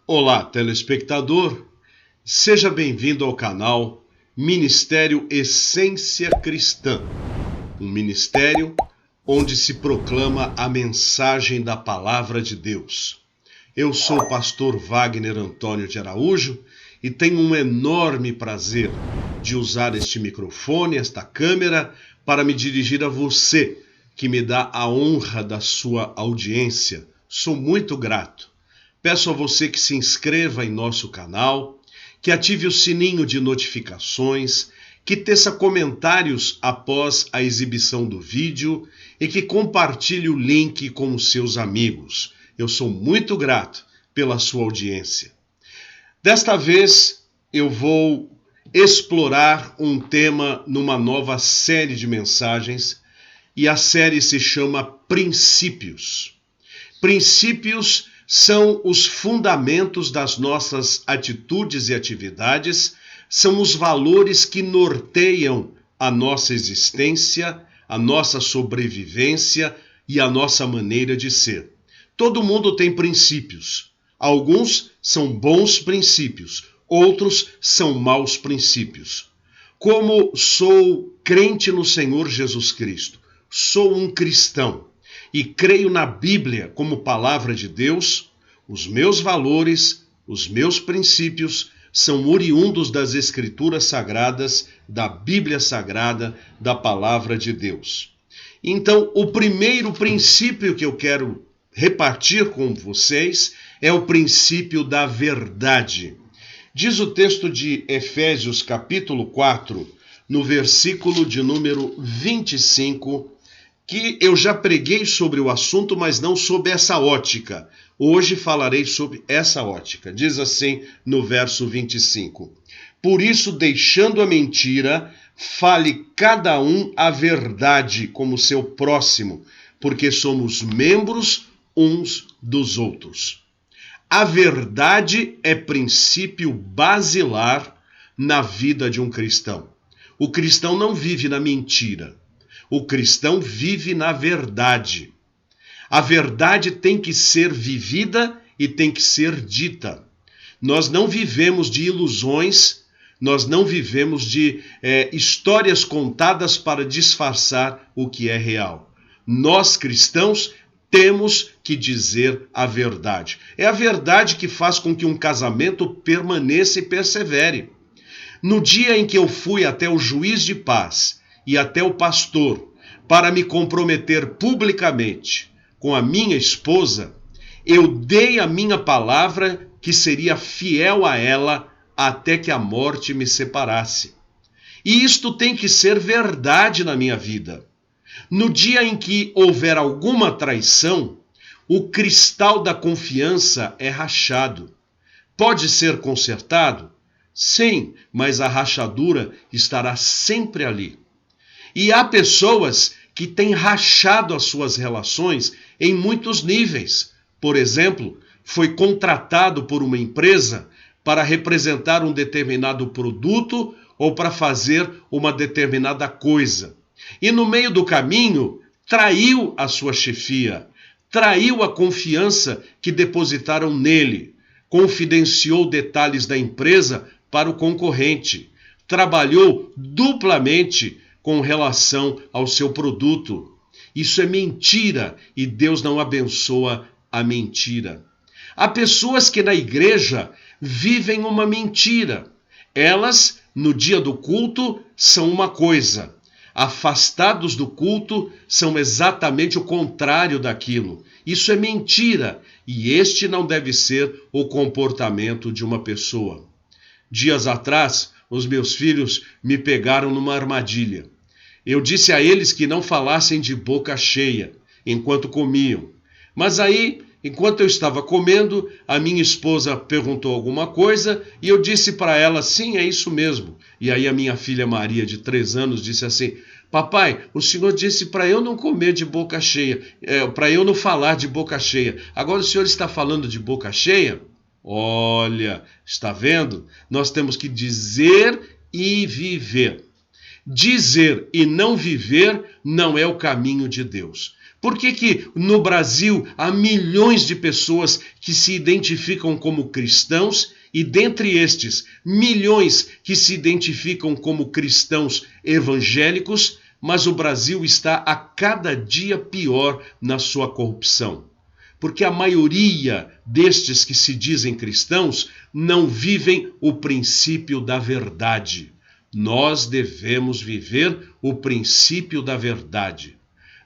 Olá, telespectador, seja bem-vindo ao canal Ministério Essência Cristã, um ministério onde se proclama a mensagem da Palavra de Deus. Eu sou o pastor Wagner Antônio de Araújo e tenho um enorme prazer de usar este microfone, esta câmera, para me dirigir a você, que me dá a honra da sua audiência. Sou muito grato. Peço a você que se inscreva em nosso canal, que ative o sininho de notificações, que teça comentários após a exibição do vídeo e que compartilhe o link com os seus amigos. Eu sou muito grato pela sua audiência. Desta vez eu vou explorar um tema numa nova série de mensagens e a série se chama Princípios. Princípios são os fundamentos das nossas atitudes e atividades, são os valores que norteiam a nossa existência, a nossa sobrevivência e a nossa maneira de ser. Todo mundo tem princípios. Alguns são bons princípios, outros são maus princípios. Como sou crente no Senhor Jesus Cristo, sou um cristão, e creio na Bíblia como palavra de Deus, os meus valores, os meus princípios são oriundos das Escrituras Sagradas, da Bíblia Sagrada, da palavra de Deus. Então, o primeiro princípio que eu quero repartir com vocês é o princípio da verdade. Diz o texto de Efésios capítulo 4, no versículo de número 25, que eu já preguei sobre o assunto, mas não sob essa ótica. Hoje falarei sobre essa ótica. Diz assim no verso 25: Por isso, deixando a mentira, fale cada um a verdade como seu próximo, porque somos membros uns dos outros. A verdade é princípio basilar na vida de um cristão. O cristão não vive na mentira. O cristão vive na verdade. A verdade tem que ser vivida e tem que ser dita. Nós não vivemos de ilusões, nós não vivemos de histórias contadas para disfarçar o que é real. Nós, cristãos, temos que dizer a verdade. É a verdade que faz com que um casamento permaneça e persevere. No dia em que eu fui até o juiz de paz e até o pastor para me comprometer publicamente com a minha esposa, eu dei a minha palavra que seria fiel a ela até que a morte me separasse. E isto tem que ser verdade na minha vida. No dia em que houver alguma traição, o cristal da confiança é rachado. Pode ser consertado? Sim, mas a rachadura estará sempre ali. E há pessoas que têm rachado as suas relações em muitos níveis. Por exemplo, foi contratado por uma empresa para representar um determinado produto ou para fazer uma determinada coisa. E no meio do caminho, traiu a sua chefia, traiu a confiança que depositaram nele, confidenciou detalhes da empresa para o concorrente, trabalhou duplamente com relação ao seu produto. Isso é mentira e Deus não abençoa a mentira. Há pessoas que na igreja vivem uma mentira. Elas, no dia do culto, são uma coisa. Afastados do culto, são exatamente o contrário daquilo. Isso é mentira e este não deve ser o comportamento de uma pessoa. Dias atrás, os meus filhos me pegaram numa armadilha. Eu disse a eles que não falassem de boca cheia enquanto comiam. Mas aí, enquanto eu estava comendo, a minha esposa perguntou alguma coisa e eu disse para ela, sim, é isso mesmo. E aí a minha filha Maria, de 3 anos, disse assim, papai, o senhor disse para eu não comer de boca cheia, para eu não falar de boca cheia. Agora o senhor está falando de boca cheia? Olha, está vendo? Nós temos que dizer e viver. Dizer e não viver não é o caminho de Deus. Por que no Brasil há milhões de pessoas que se identificam como cristãos e dentre estes, milhões que se identificam como cristãos evangélicos, mas o Brasil está a cada dia pior na sua corrupção? Porque a maioria destes que se dizem cristãos não vivem o princípio da verdade. Nós devemos viver o princípio da verdade.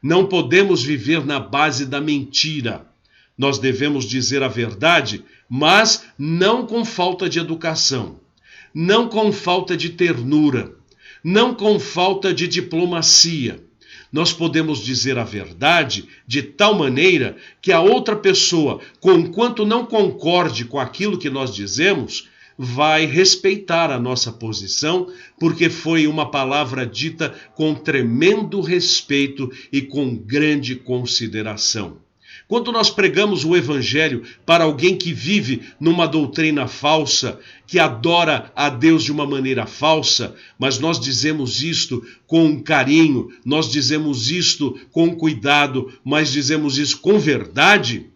Não podemos viver na base da mentira. Nós devemos dizer a verdade, mas não com falta de educação, não com falta de ternura, não com falta de diplomacia. Nós podemos dizer a verdade de tal maneira que a outra pessoa, conquanto não concorde com aquilo que nós dizemos, vai respeitar a nossa posição, porque foi uma palavra dita com tremendo respeito e com grande consideração. Quando nós pregamos o evangelho para alguém que vive numa doutrina falsa, que adora a Deus de uma maneira falsa, mas nós dizemos isto com carinho, nós dizemos isto com cuidado, mas dizemos isso com verdade,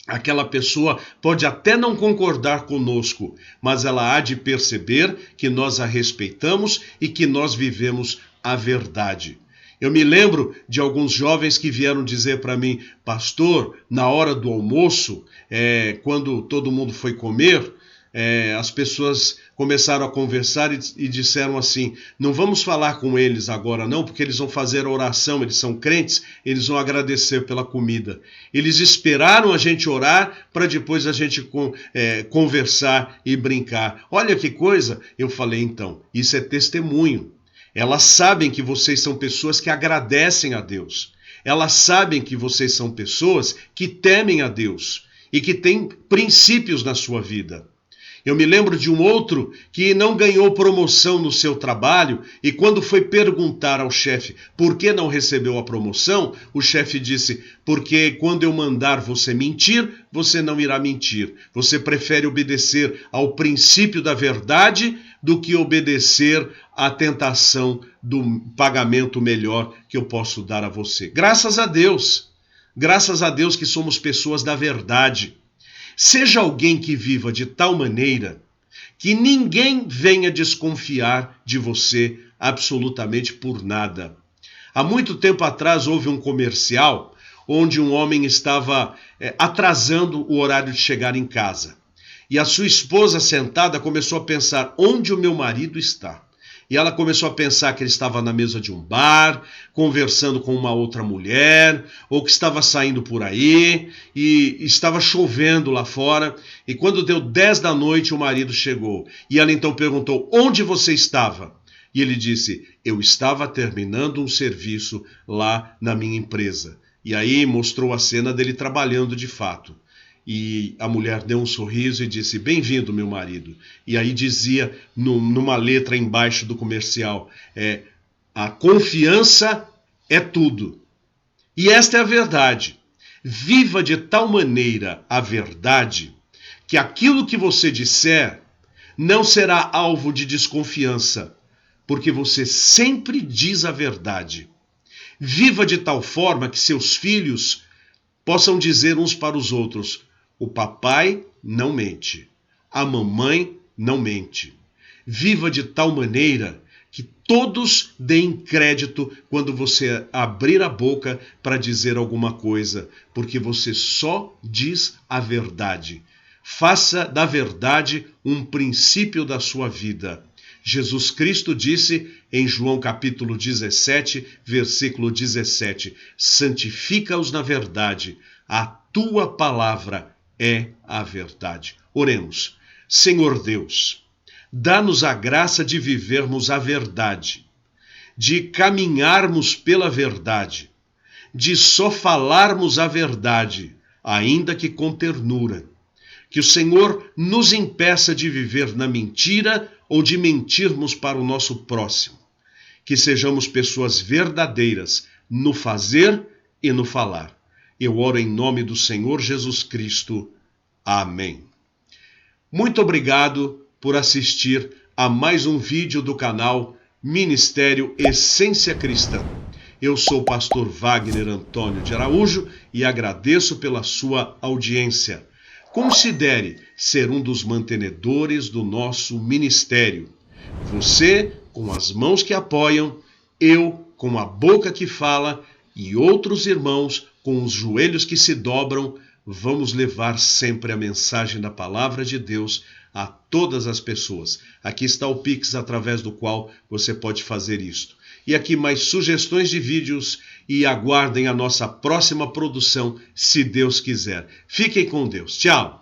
aquela pessoa pode até não concordar conosco, mas ela há de perceber que nós a respeitamos e que nós vivemos a verdade. Eu me lembro de alguns jovens que vieram dizer para mim: pastor, na hora do almoço, quando todo mundo foi comer, as pessoas começaram a conversar e disseram assim: não vamos falar com eles agora não, porque eles vão fazer a oração, eles são crentes, eles vão agradecer pela comida. Eles esperaram a gente orar para depois a gente conversar e brincar. Olha que coisa! Eu falei, então, isso é testemunho. Elas sabem que vocês são pessoas que agradecem a Deus. Elas sabem que vocês são pessoas que temem a Deus e que têm princípios na sua vida. Eu me lembro de um outro que não ganhou promoção no seu trabalho e quando foi perguntar ao chefe por que não recebeu a promoção, o chefe disse: porque quando eu mandar você mentir, você não irá mentir. Você prefere obedecer ao princípio da verdade do que obedecer à tentação do pagamento melhor que eu posso dar a você. Graças a Deus que somos pessoas da verdade. Seja alguém que viva de tal maneira que ninguém venha desconfiar de você absolutamente por nada. Há muito tempo atrás houve um comercial onde um homem estava atrasando o horário de chegar em casa. E a sua esposa sentada começou a pensar: onde o meu marido está? E ela começou a pensar que ele estava na mesa de um bar, conversando com uma outra mulher, ou que estava saindo por aí, e estava chovendo lá fora. E quando deu 10 da noite, o marido chegou. E ela então perguntou: onde você estava? E ele disse: eu estava terminando um serviço lá na minha empresa. E aí mostrou a cena dele trabalhando de fato. E a mulher deu um sorriso e disse: bem-vindo, meu marido. E aí dizia numa letra embaixo do comercial: a confiança é tudo. E esta é a verdade. Viva de tal maneira a verdade que aquilo que você disser não será alvo de desconfiança, porque você sempre diz a verdade. Viva de tal forma que seus filhos possam dizer uns para os outros: o papai não mente, a mamãe não mente. Viva de tal maneira que todos deem crédito quando você abrir a boca para dizer alguma coisa, porque você só diz a verdade. Faça da verdade um princípio da sua vida. Jesus Cristo disse em João capítulo 17, versículo 17: santifica-os na verdade, a tua palavra é a verdade. Oremos. Senhor Deus, dá-nos a graça de vivermos a verdade, de caminharmos pela verdade, de só falarmos a verdade, ainda que com ternura. Que o Senhor nos impeça de viver na mentira ou de mentirmos para o nosso próximo. Que sejamos pessoas verdadeiras no fazer e no falar. Eu oro em nome do Senhor Jesus Cristo. Amém. Muito obrigado por assistir a mais um vídeo do canal Ministério Essência Cristã. Eu sou o pastor Wagner Antônio de Araújo e agradeço pela sua audiência. Considere ser um dos mantenedores do nosso ministério. Você com as mãos que apoiam, eu com a boca que fala e outros irmãos com os joelhos que se dobram, vamos levar sempre a mensagem da palavra de Deus a todas as pessoas. Aqui está o Pix através do qual você pode fazer isto. E aqui mais sugestões de vídeos e aguardem a nossa próxima produção, se Deus quiser. Fiquem com Deus. Tchau!